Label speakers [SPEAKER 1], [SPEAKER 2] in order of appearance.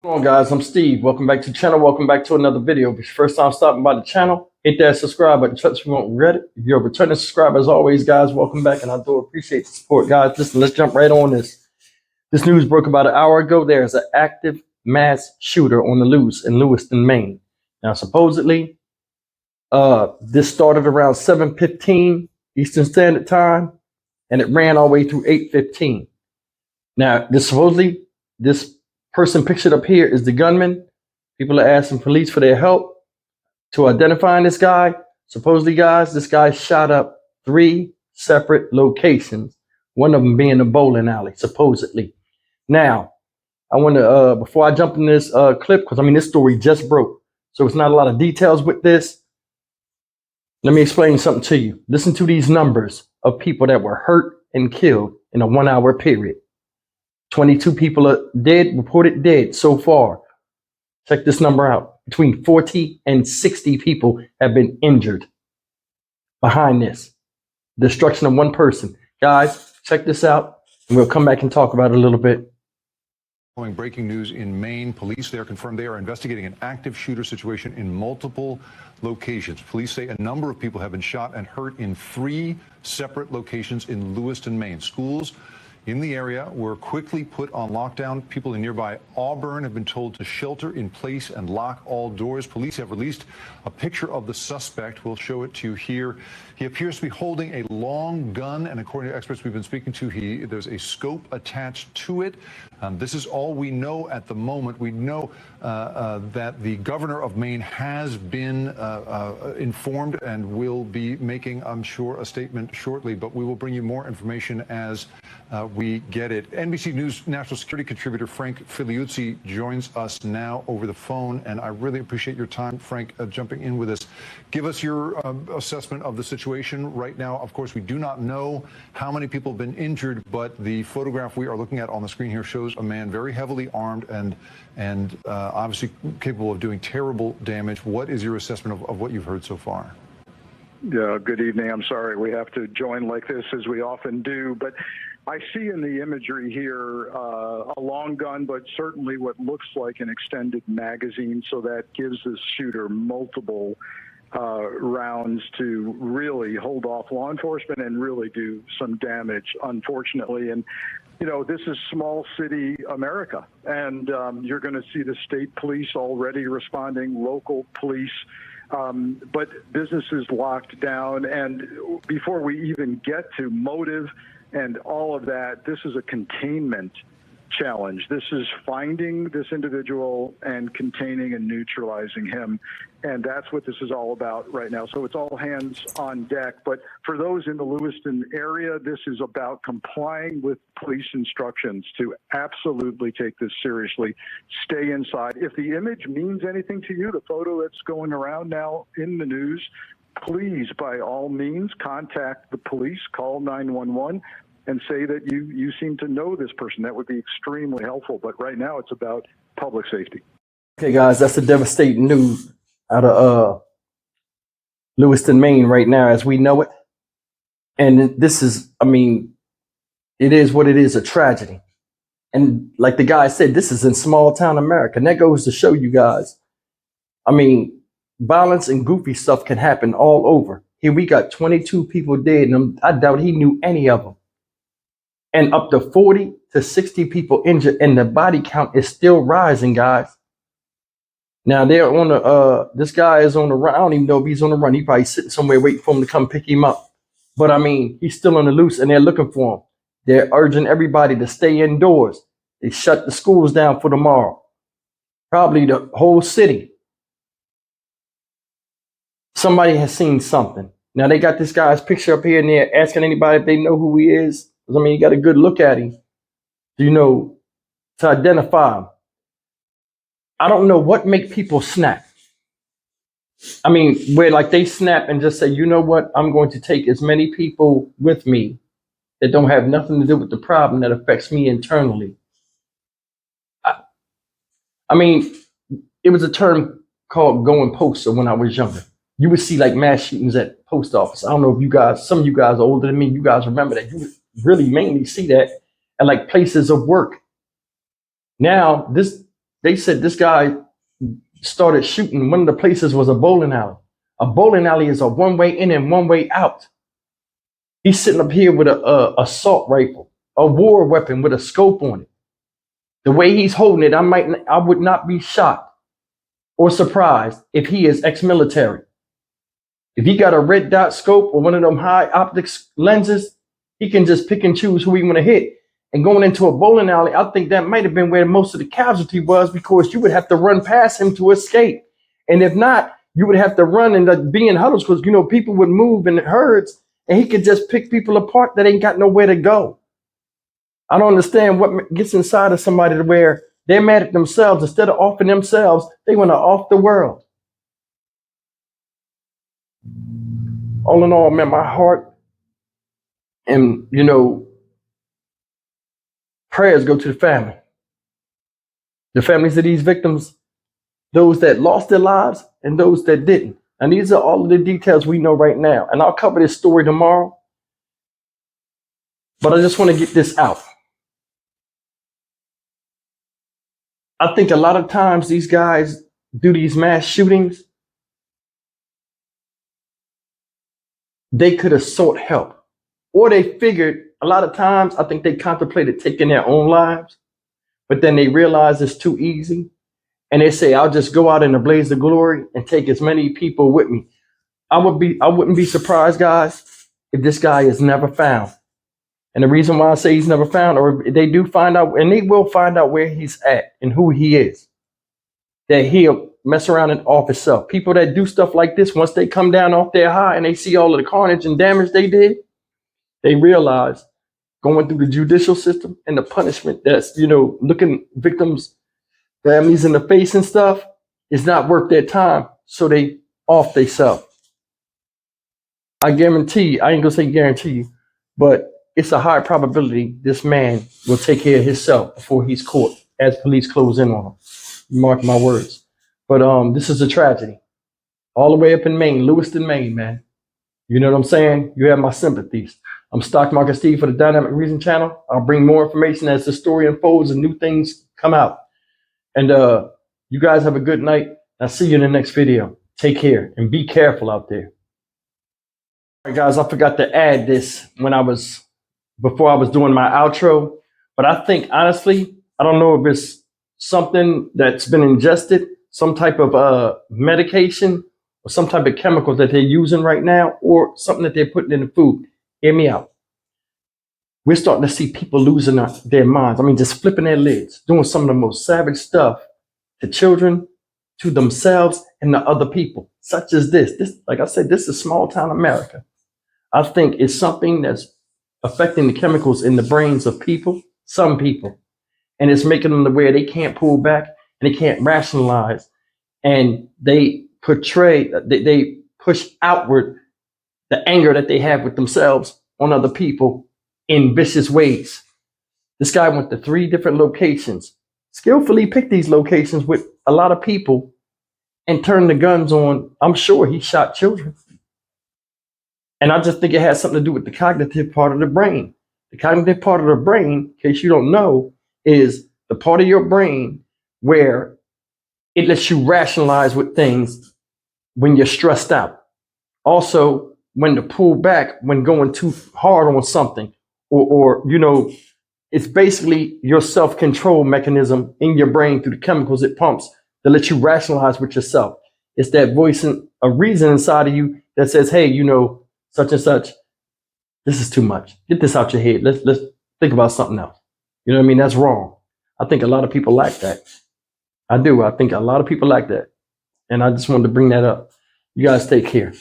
[SPEAKER 1] What's going on, guys? I'm Steve. Welcome back to the channel. Welcome back to another video. If it's your first time stopping by the channel, hit that subscribe button. Trust me, you won't regret it. If you're a returning subscriber, as always, guys, welcome back, and I do appreciate the support, guys. Listen, let's jump right on this. This news broke about an hour ago. There's an active mass shooter on the loose in Lewiston, Maine. Now, supposedly, this started around 7:15 Eastern Standard Time, and it ran all the way through 8:15. Now, this person pictured up here is the gunman. People are asking police for their help to identifying this guy. Supposedly, guys, this guy shot up 3 separate locations, one of them being a bowling alley, supposedly. Now, I want to, before I jump in this clip, because I mean, this story just broke, so it's not a lot of details with this. Let me explain something to you. Listen to these numbers of people that were hurt and killed in a 1-hour period. 22 people are dead, reported dead so far. Check this number out. Between 40 and 60 people have been injured behind this. Destruction of one person. Guys, check this out, and we'll come back and talk about it a little bit.
[SPEAKER 2] Breaking news in Maine. Police there confirmed they are investigating an active shooter situation in multiple locations. Police say a number of people have been shot and hurt in 3 separate locations in Lewiston, Maine. Schools in the area were quickly put on lockdown. People in nearby Auburn have been told to shelter in place and lock all doors. Police have released a picture of the suspect. We'll show it to you here. He appears to be holding a long gun, and according to experts we've been speaking to, there's a scope attached to it. This is all we know at the moment. We know that the governor of Maine has been informed and will be making, I'm sure, a statement shortly, but we will bring you more information as we get it. NBC News national security contributor Frank Filiuzzi joins us now over the phone, and I really appreciate your time, Frank, jumping in with us. Give us your assessment of the situation right now. Of course, we do not know how many people have been injured, but the photograph we are looking at on the screen here shows a man very heavily armed and obviously capable of doing terrible damage. What is your assessment of what you've heard so far?
[SPEAKER 3] Yeah, good evening. I'm sorry we have to join like this, as we often do, but I see in the imagery here a long gun, but certainly what looks like an extended magazine, so that gives this shooter multiple rounds to really hold off law enforcement and really do some damage, unfortunately. And, you know, this is small city America, and you're going to see the state police already responding, local police, but businesses locked down. And before we even get to motive and all of that, this is a containment challenge. This is finding this individual and containing and neutralizing him. And that's what this is all about right now. So it's all hands on deck. But for those in the Lewiston area, this is about complying with police instructions to absolutely take this seriously. Stay inside. If the image means anything to you, the photo that's going around now in the news, please, by all means, contact the police, call 911. and say that you seem to know this person. That would be extremely helpful. But right now it's about public safety.
[SPEAKER 1] Okay, guys, that's the devastating news out of Lewiston, Maine right now as we know it. And this is, I mean, it is what it is, a tragedy. And like the guy said, this is in small town America. And that goes to show you guys, I mean, violence and goofy stuff can happen all over. Here we got 22 people dead, and I doubt he knew any of them. And up to 40 to 60 people injured, and the body count is still rising, guys. Now they're on the this guy is on the run. I don't even know if he's on the run. He probably sitting somewhere waiting for him to come pick him up. But I mean, he's still on the loose, and they're looking for him. They're urging everybody to stay indoors. They shut the schools down for tomorrow. Probably the whole city. Somebody has seen something. Now they got this guy's picture up here, and they're asking anybody if they know who he is. I mean, you got a good look at him, you know, to identify him. I don't know what make people snap. I mean, where like they snap and just say, you know what, I'm going to take as many people with me that don't have nothing to do with the problem that affects me internally. I mean, it was a term called going postal when I was younger. You would see like mass shootings at post office. I don't know if you guys, some of you guys are older than me, you guys remember that. You would really mainly see that at like places of work. Now, this they said this guy started shooting. One of the places was a bowling alley. A bowling alley is a one way in and one way out. He's sitting up here with a assault rifle, a war weapon with a scope on it. The way he's holding it, I would not be shocked or surprised if he is ex-military. If he got a red dot scope or one of them high optics lenses, he can just pick and choose who he want to hit. And going into a bowling alley, I think that might have been where most of the casualty was, because you would have to run past him to escape. And if not, you would have to run and be in huddles, because, you know, people would move in herds and he could just pick people apart that ain't got nowhere to go. I don't understand what gets inside of somebody to where they're mad at themselves. Instead of offing themselves, they want to off the world. All in all, man, my heart and, you know, prayers go to the families of these victims, those that lost their lives and those that didn't. And these are all of the details we know right now. And I'll cover this story tomorrow. But I just want to get this out. I think a lot of times these guys do these mass shootings. They could have sought help, or they figured a lot of times, I think they contemplated taking their own lives, but then they realize it's too easy. And they say, I'll just go out in a blaze of glory and take as many people with me. I wouldn't be surprised, guys, if this guy is never found. And the reason why I say he's never found, or they do find out, and they will find out where he's at and who he is, that he'll mess around and off himself. People that do stuff like this, once they come down off their high and they see all of the carnage and damage they did, they realize going through the judicial system and the punishment that's, you know, looking victims, families in the face and stuff is not worth their time. So they off themselves. I guarantee you, I ain't gonna say guarantee you, but it's a high probability this man will take care of himself before he's caught as police close in on him. Mark my words. But this is a tragedy. All the way up in Maine, Lewiston, Maine, man. You know what I'm saying? You have my sympathies. I'm Stock Market Steve for the Dynamic Reason channel. I'll bring more information as the story unfolds and new things come out. And you guys have a good night. I'll see you in the next video. Take care and be careful out there. All right, guys, I forgot to add this before I was doing my outro. But I think, honestly, I don't know if it's something that's been ingested, some type of medication or some type of chemical that they're using right now, or something that they're putting in the food. Hear me out. We're starting to see people losing their minds. I mean, just flipping their lids, doing some of the most savage stuff to children, to themselves, and to other people, such as this. This, like I said, this is small town America. I think it's something that's affecting the chemicals in the brains of people, some people, and it's making them to where they can't pull back and they can't rationalize, and they they push outward the anger that they have with themselves on other people in vicious ways. This guy went to 3 different locations, skillfully picked these locations with a lot of people, and turned the guns on. I'm sure he shot children. And I just think it has something to do with the cognitive part of the brain. The cognitive part of the brain, in case you don't know, is the part of your brain where it lets you rationalize with things when you're stressed out. Also, when to pull back when going too hard on something, or you know, it's basically your self-control mechanism in your brain through the chemicals it pumps to let you rationalize with yourself. It's that voice and a reason inside of you that says, hey, you know, such and such, this is too much. Get this out your head. Let's think about something else. You know what I mean? That's wrong. I think a lot of people lack that. I do. I think a lot of people lack that. And I just wanted to bring that up. You guys take care.